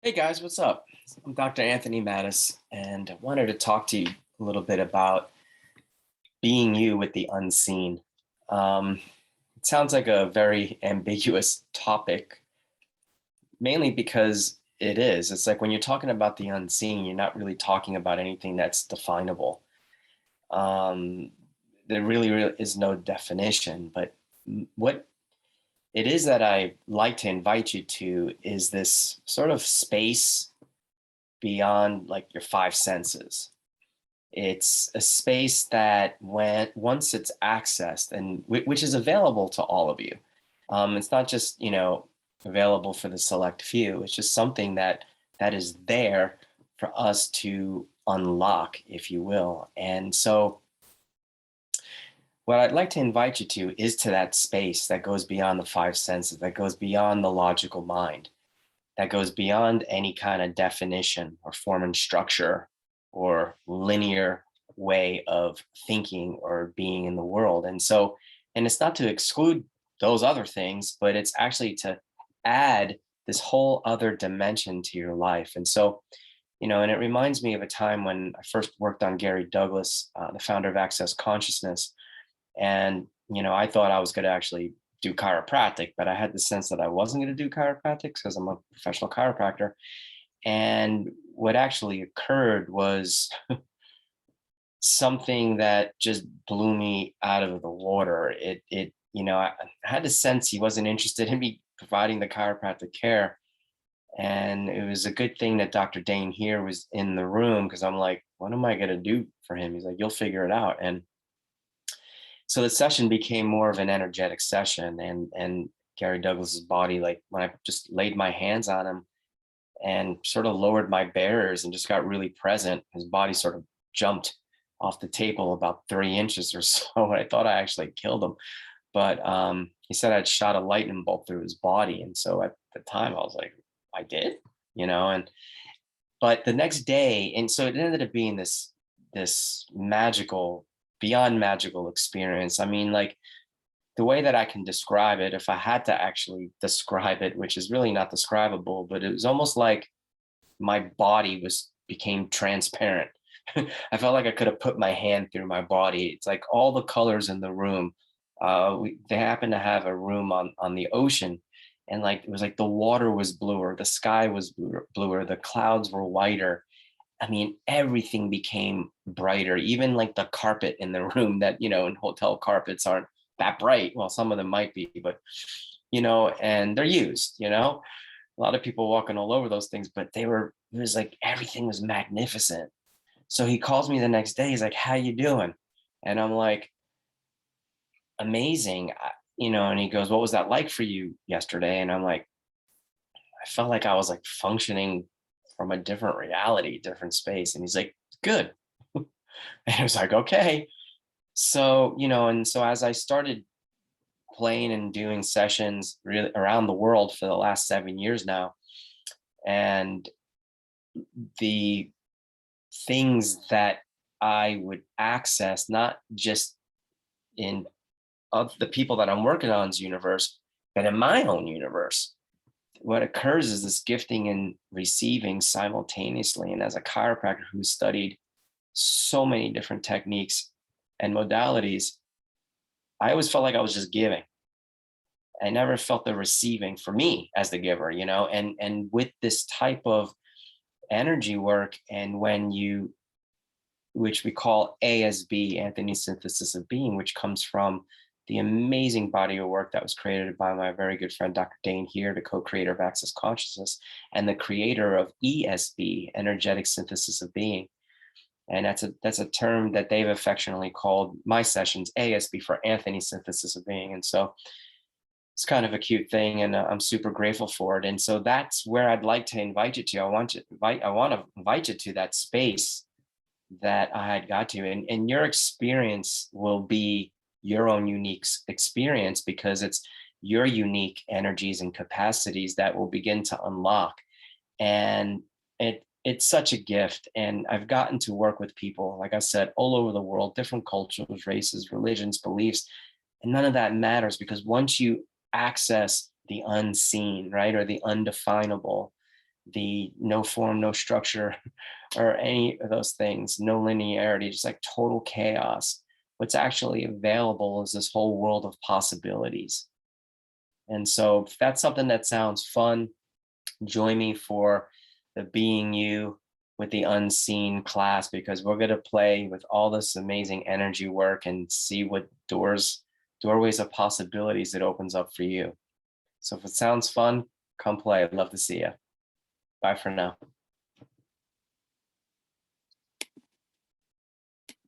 Hey guys, what's up? I'm Dr. Anthony Mattis, and I wanted to talk to you a little bit about being you with the unseen. Um, it sounds like a very ambiguous topic, mainly because it is. It's like when you're talking about the unseen, you're not really talking about anything that's definable. Um, there really is no definition, but what it is that I like to invite you to is this sort of space beyond like your five senses. It's a space that when once it's accessed and which is available to all of you. It's not just available for the select few. It's just something that is there for us to unlock, if you will. And so, what I'd like to invite you to is to that space that goes beyond the five senses, that goes beyond the logical mind, that goes beyond any kind of definition or form and structure or linear way of thinking or being in the world. And so, and it's not to exclude those other things, but it's actually to add this whole other dimension to your life. And so, and it reminds me of a time when I first worked on Gary Douglas, the founder of Access Consciousness. And, I thought I was going to actually do chiropractic, but I had the sense that I wasn't going to do chiropractic because I'm a professional chiropractor. And what actually occurred was something that just blew me out of the water. I had the sense he wasn't interested in me providing the chiropractic care. And it was a good thing that Dr. Dane here was in the room because I'm like, what am I going to do for him? He's like, you'll figure it out. And so the session became more of an energetic session, and Gary Douglas's body, like when I just laid my hands on him and sort of lowered my barriers and just got really present, his body sort of jumped off the table about 3 inches or so. I thought I actually killed him, but he said I'd shot a lightning bolt through his body. And so at the time I was like, I did, and but the next day, and so it ended up being this magical, beyond magical experience. I mean, like the way that I can describe it, if I had to actually describe it, which is really not describable, but it was almost like my body was became transparent. I felt like I could have put my hand through my body. It's like all the colors in the room. They happened to have a room on the ocean, and like it was like the water was bluer, the sky was bluer, the clouds were whiter. I mean, everything became brighter, even like the carpet in the room that, in hotel carpets aren't that bright. Well, some of them might be, but, and they're used, a lot of people walking all over those things, but it was like everything was magnificent. So he calls me the next day. He's like, how you doing? And I'm like, amazing. And he goes, what was that like for you yesterday? And I'm like, I felt like I was like functioning from a different reality, different space. And he's like, good. And I was like, okay. So, and so as I started playing and doing sessions really around the world for the last 7 years now, and the things that I would access, not just in of the people that I'm working on's universe, but in my own universe. What occurs is this gifting and receiving simultaneously. And as a chiropractor who studied so many different techniques and modalities, I always felt like I was just giving. I never felt the receiving for me as the giver, and with this type of energy work, and when you, which we call ASB, Anthony Synthesis of Being, which comes from the amazing body of work that was created by my very good friend, Dr. Dane here, the co-creator of Access Consciousness and the creator of ESB, Energetic Synthesis of Being. And that's a term that they've affectionately called my sessions ASB, for Anthony Synthesis of Being. And so it's kind of a cute thing, and I'm super grateful for it. And so that's where I'd like to invite you to. I want to invite you to that space that I had got to, and your experience will be your own unique experience, because it's your unique energies and capacities that will begin to unlock. And it's such a gift. And I've gotten to work with people, like I said, all over the world, different cultures, races, religions, beliefs, and none of that matters, because once you access the unseen, right, or the undefinable, the no form, no structure, or any of those things, no linearity, just like total chaos. What's actually available is this whole world of possibilities. And so, if that's something that sounds fun, join me for the Being You with the Unseen class, because we're going to play with all this amazing energy work and see what doorways of possibilities it opens up for you. So if it sounds fun, come play. I'd love to see you. Bye for now.